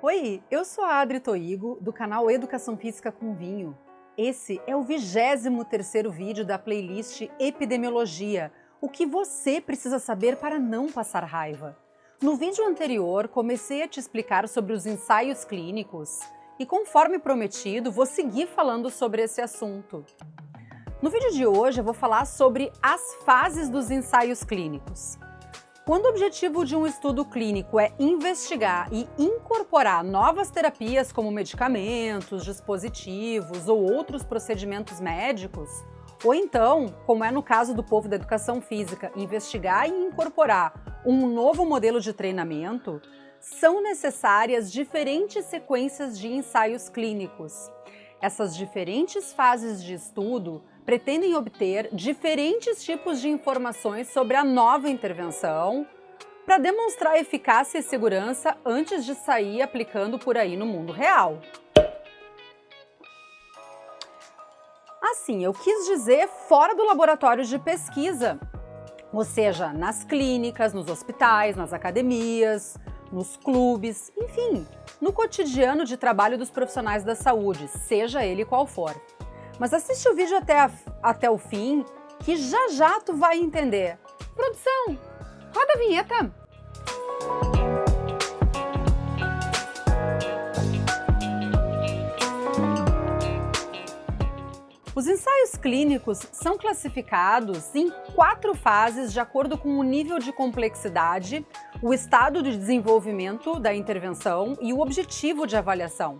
Oi, eu sou a Adri Toigo, do canal Educação Física com Vinho. Esse é o 23º vídeo da playlist Epidemiologia, o que você precisa saber para não passar raiva. No vídeo anterior, comecei a te explicar sobre os ensaios clínicos e, conforme prometido, vou seguir falando sobre esse assunto. No vídeo de hoje, eu vou falar sobre as fases dos ensaios clínicos. Quando o objetivo de um estudo clínico é investigar e incorporar novas terapias como medicamentos, dispositivos ou outros procedimentos médicos, ou então, como é no caso do povo da educação física, investigar e incorporar um novo modelo de treinamento, são necessárias diferentes sequências de ensaios clínicos. Essas diferentes fases de estudo pretendem obter diferentes tipos de informações sobre a nova intervenção para demonstrar eficácia e segurança antes de sair aplicando por aí no mundo real. Assim, eu quis dizer fora do laboratório de pesquisa, ou seja, nas clínicas, nos hospitais, nas academias, nos clubes, enfim, no cotidiano de trabalho dos profissionais da saúde, seja ele qual for. Mas assiste o vídeo até o fim, que já tu vai entender. Produção, roda a vinheta! Os ensaios clínicos são classificados em 4 fases de acordo com o nível de complexidade, o estado de desenvolvimento da intervenção e o objetivo de avaliação.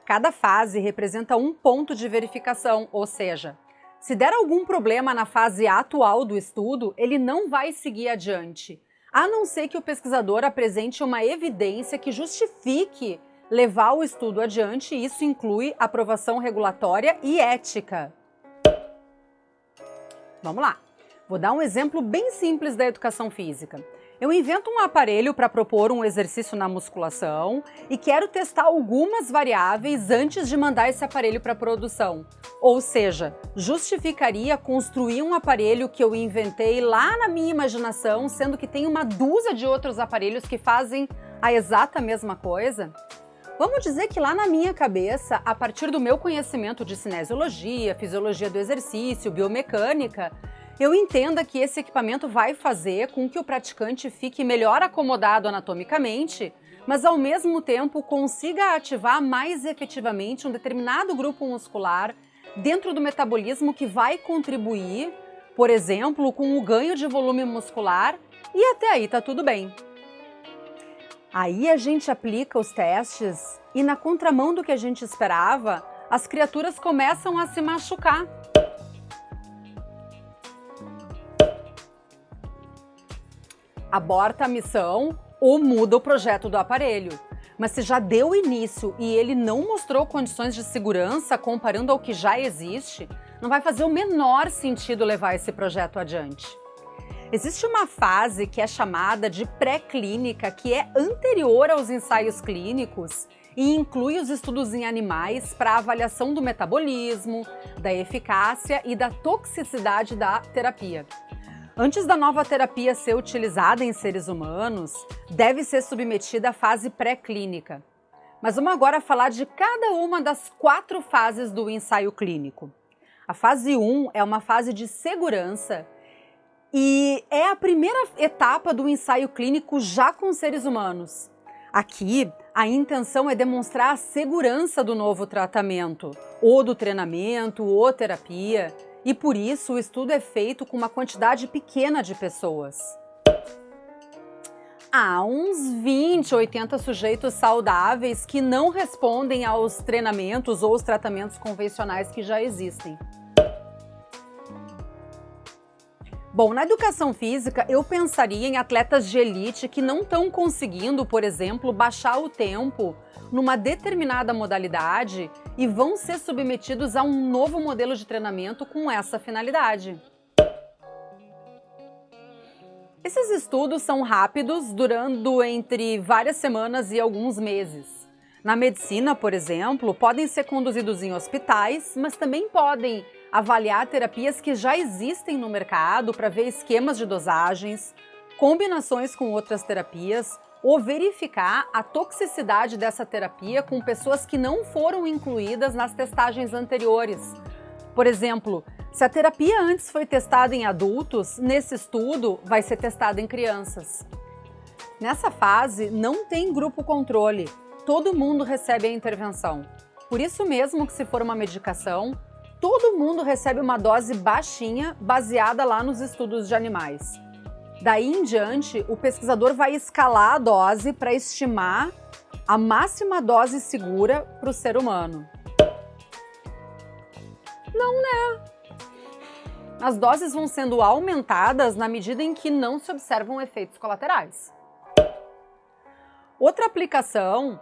Cada fase representa um ponto de verificação, ou seja, se der algum problema na fase atual do estudo, ele não vai seguir adiante, a não ser que o pesquisador apresente uma evidência que justifique levar o estudo adiante, e isso inclui aprovação regulatória e ética. Vamos lá, vou dar um exemplo bem simples da educação física. Eu invento um aparelho para propor um exercício na musculação e quero testar algumas variáveis antes de mandar esse aparelho para produção. Ou seja, justificaria construir um aparelho que eu inventei lá na minha imaginação, sendo que tem uma dúzia de outros aparelhos que fazem a exata mesma coisa? Vamos dizer que lá na minha cabeça, a partir do meu conhecimento de cinesiologia, fisiologia do exercício, biomecânica, eu entenda que esse equipamento vai fazer com que o praticante fique melhor acomodado anatomicamente, mas ao mesmo tempo consiga ativar mais efetivamente um determinado grupo muscular dentro do metabolismo que vai contribuir, por exemplo, com o ganho de volume muscular, e até aí tá tudo bem. Aí a gente aplica os testes e, na contramão do que a gente esperava, as criaturas começam a se machucar. Aborta a missão ou muda o projeto do aparelho. Mas se já deu início e ele não mostrou condições de segurança comparando ao que já existe, não vai fazer o menor sentido levar esse projeto adiante. Existe uma fase que é chamada de pré-clínica, que é anterior aos ensaios clínicos e inclui os estudos em animais para avaliação do metabolismo, da eficácia e da toxicidade da terapia. Antes da nova terapia ser utilizada em seres humanos, deve ser submetida à fase pré-clínica. Mas vamos agora falar de cada uma das 4 fases do ensaio clínico. A fase 1 é uma fase de segurança e é a primeira etapa do ensaio clínico já com seres humanos. Aqui, a intenção é demonstrar a segurança do novo tratamento, ou do treinamento, ou terapia, e por isso o estudo é feito com uma quantidade pequena de pessoas. Há uns 20, 80 sujeitos saudáveis que não respondem aos treinamentos ou os tratamentos convencionais que já existem. Bom, na educação física, eu pensaria em atletas de elite que não estão conseguindo, por exemplo, baixar o tempo numa determinada modalidade e vão ser submetidos a um novo modelo de treinamento com essa finalidade. Esses estudos são rápidos, durando entre várias semanas e alguns meses. Na medicina, por exemplo, podem ser conduzidos em hospitais, mas também podem avaliar terapias que já existem no mercado para ver esquemas de dosagens, combinações com outras terapias ou verificar a toxicidade dessa terapia com pessoas que não foram incluídas nas testagens anteriores. Por exemplo, se a terapia antes foi testada em adultos, nesse estudo vai ser testada em crianças. Nessa fase, não tem grupo controle, todo mundo recebe a intervenção. Por isso mesmo que se for uma medicação, todo mundo recebe uma dose baixinha, baseada lá nos estudos de animais. Daí em diante, o pesquisador vai escalar a dose para estimar a máxima dose segura para o ser humano. Não, né? As doses vão sendo aumentadas na medida em que não se observam efeitos colaterais. Outra aplicação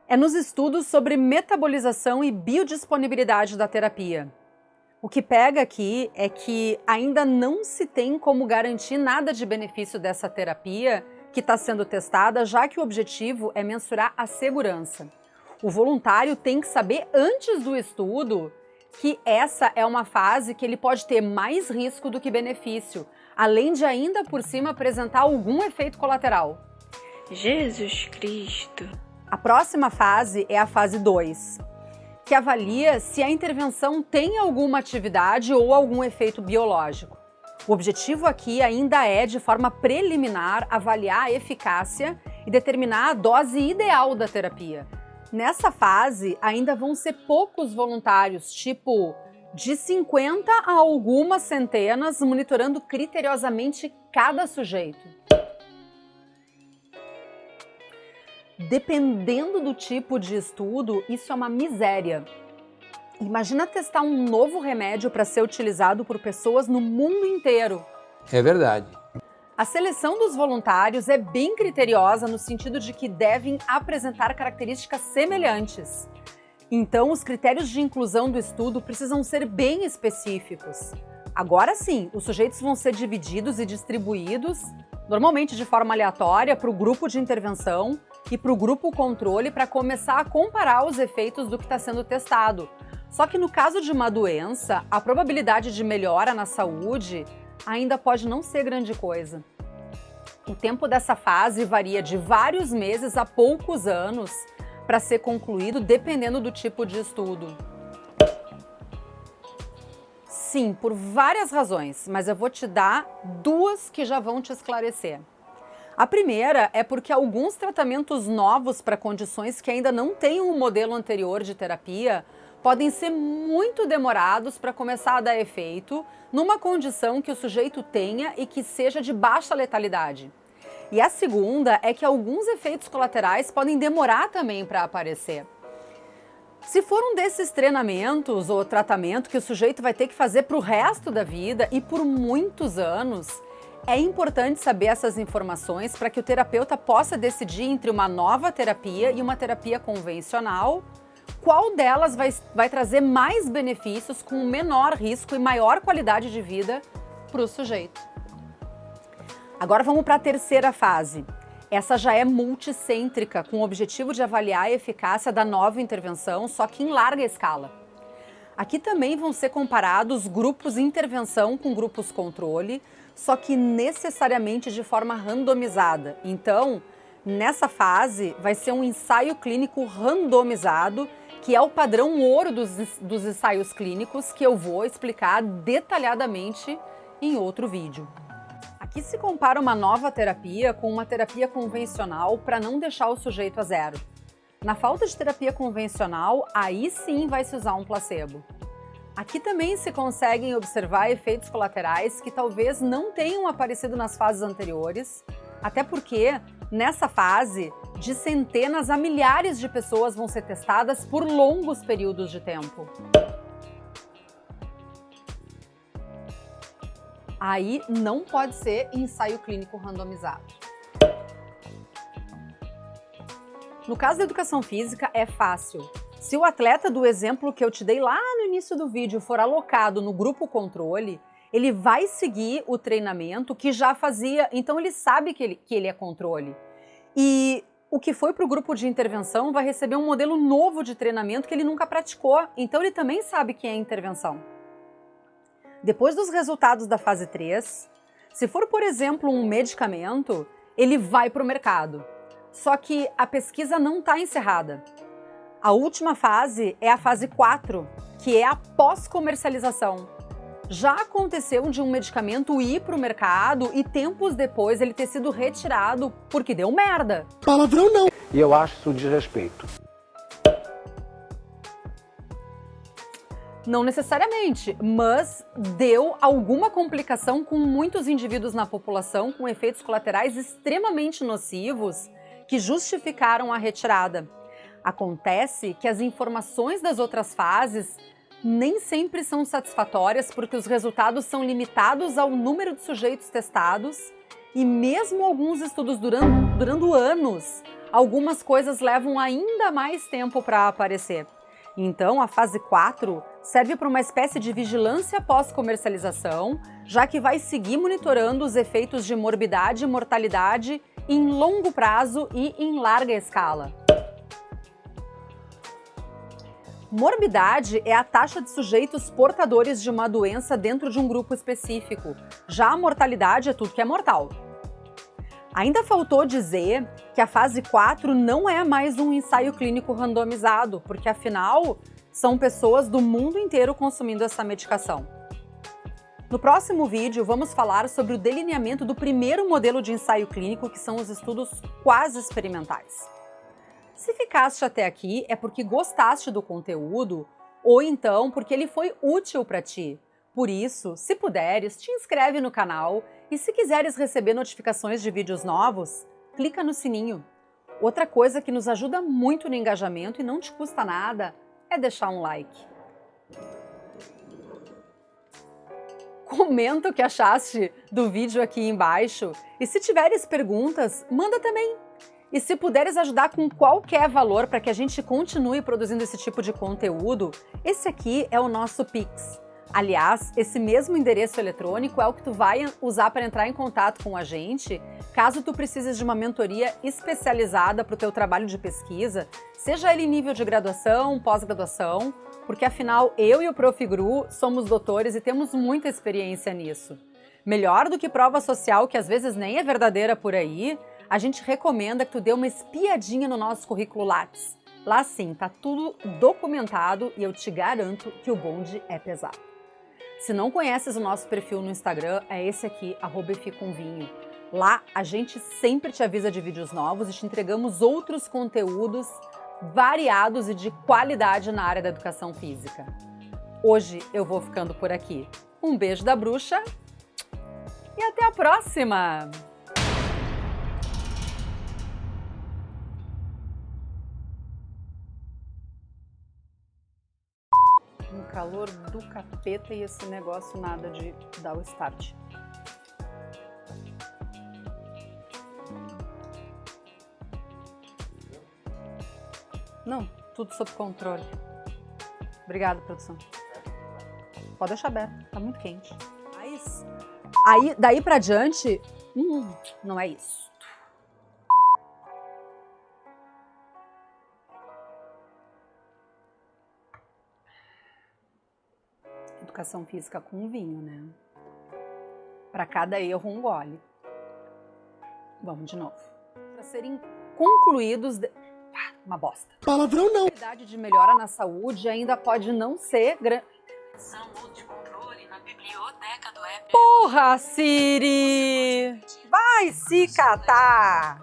é nos estudos sobre metabolização e biodisponibilidade da terapia. O que pega aqui é que ainda não se tem como garantir nada de benefício dessa terapia que está sendo testada, já que o objetivo é mensurar a segurança. O voluntário tem que saber antes do estudo que essa é uma fase que ele pode ter mais risco do que benefício, além de ainda por cima apresentar algum efeito colateral. Jesus Cristo! A próxima fase é a fase 2, que avalia se a intervenção tem alguma atividade ou algum efeito biológico. O objetivo aqui ainda é, de forma preliminar, avaliar a eficácia e determinar a dose ideal da terapia. Nessa fase, ainda vão ser poucos voluntários, tipo de 50 a algumas centenas, monitorando criteriosamente cada sujeito. Dependendo do tipo de estudo, isso é uma miséria. Imagina testar um novo remédio para ser utilizado por pessoas no mundo inteiro. É verdade. A seleção dos voluntários é bem criteriosa no sentido de que devem apresentar características semelhantes. Então, os critérios de inclusão do estudo precisam ser bem específicos. Agora sim, os sujeitos vão ser divididos e distribuídos, normalmente de forma aleatória, para o grupo de intervenção e para o grupo controle para começar a comparar os efeitos do que está sendo testado. Só que no caso de uma doença, a probabilidade de melhora na saúde ainda pode não ser grande coisa. O tempo dessa fase varia de vários meses a poucos anos para ser concluído, dependendo do tipo de estudo. Sim, por várias razões, mas eu vou te dar duas que já vão te esclarecer. A primeira é porque alguns tratamentos novos para condições que ainda não têm um modelo anterior de terapia podem ser muito demorados para começar a dar efeito numa condição que o sujeito tenha e que seja de baixa letalidade. E a segunda é que alguns efeitos colaterais podem demorar também para aparecer. Se for um desses treinamentos ou tratamento que o sujeito vai ter que fazer para o resto da vida e por muitos anos, é importante saber essas informações para que o terapeuta possa decidir entre uma nova terapia e uma terapia convencional, qual delas vai trazer mais benefícios com menor risco e maior qualidade de vida para o sujeito. Agora vamos para a terceira fase. Essa já é multicêntrica, com o objetivo de avaliar a eficácia da nova intervenção, só que em larga escala. Aqui também vão ser comparados grupos intervenção com grupos controle, só que necessariamente de forma randomizada. Então, nessa fase, vai ser um ensaio clínico randomizado, que é o padrão ouro dos ensaios clínicos, que eu vou explicar detalhadamente em outro vídeo. Aqui se compara uma nova terapia com uma terapia convencional para não deixar o sujeito a zero. Na falta de terapia convencional, aí sim vai se usar um placebo. Aqui também se conseguem observar efeitos colaterais que talvez não tenham aparecido nas fases anteriores, até porque, nessa fase, de centenas a milhares de pessoas vão ser testadas por longos períodos de tempo. Aí não pode ser ensaio clínico randomizado. No caso da educação física, é fácil. Se o atleta do exemplo que eu te dei lá no início do vídeo for alocado no grupo controle, ele vai seguir o treinamento que já fazia, então ele sabe que ele é controle. E o que foi para o grupo de intervenção vai receber um modelo novo de treinamento que ele nunca praticou, então ele também sabe que é intervenção. Depois dos resultados da fase 3, se for, por exemplo, um medicamento, ele vai para o mercado. Só que a pesquisa não está encerrada. A última fase é a fase 4, que é a pós-comercialização. Já aconteceu de um medicamento ir para o mercado e tempos depois ele ter sido retirado porque deu merda. Palavrão não. E eu acho isso desrespeito. Não necessariamente, mas deu alguma complicação com muitos indivíduos na população com efeitos colaterais extremamente nocivos que justificaram a retirada. Acontece que as informações das outras fases nem sempre são satisfatórias porque os resultados são limitados ao número de sujeitos testados e mesmo alguns estudos durando anos, algumas coisas levam ainda mais tempo para aparecer. Então, a fase 4 serve para uma espécie de vigilância pós-comercialização, já que vai seguir monitorando os efeitos de morbidade e mortalidade em longo prazo e em larga escala. Morbidade é a taxa de sujeitos portadores de uma doença dentro de um grupo específico. Já a mortalidade é tudo que é mortal. Ainda faltou dizer que a fase 4 não é mais um ensaio clínico randomizado, porque afinal são pessoas do mundo inteiro consumindo essa medicação. No próximo vídeo vamos falar sobre o delineamento do primeiro modelo de ensaio clínico, que são os estudos quase experimentais. Se ficaste até aqui é porque gostaste do conteúdo ou então porque ele foi útil para ti. Por isso, se puderes, te inscreve no canal e se quiseres receber notificações de vídeos novos, clica no sininho. Outra coisa que nos ajuda muito no engajamento e não te custa nada é deixar um like. Comenta o que achaste do vídeo aqui embaixo e se tiveres perguntas, manda também. E se puderes ajudar com qualquer valor para que a gente continue produzindo esse tipo de conteúdo, esse aqui é o nosso Pix. Aliás, esse mesmo endereço eletrônico é o que tu vai usar para entrar em contato com a gente, caso tu precises de uma mentoria especializada para o teu trabalho de pesquisa, seja ele em nível de graduação, pós-graduação, porque afinal eu e o Prof. Gru somos doutores e temos muita experiência nisso. Melhor do que prova social, que às vezes nem é verdadeira por aí, a gente recomenda que tu dê uma espiadinha no nosso currículo Lattes. Lá sim, tá tudo documentado e eu te garanto que o bonde é pesado. Se não conheces o nosso perfil no Instagram, é esse aqui, @efcomvinho. Lá a gente sempre te avisa de vídeos novos e te entregamos outros conteúdos variados e de qualidade na área da educação física. Hoje eu vou ficando por aqui. Um beijo da bruxa e até a próxima! Um calor do capeta e esse negócio nada de dar o start. Não, tudo sob controle. Obrigada, produção. Pode deixar aberto, tá muito quente. Mas aí, daí pra diante, não é isso. Educação física com vinho, né? Para cada erro, um gole. Vamos de novo. Para serem concluídos... Uma bosta. Palavrão não. A qualidade de melhora na saúde ainda pode não ser grande. De controle na biblioteca do app. Porra, Siri! Vai se catar!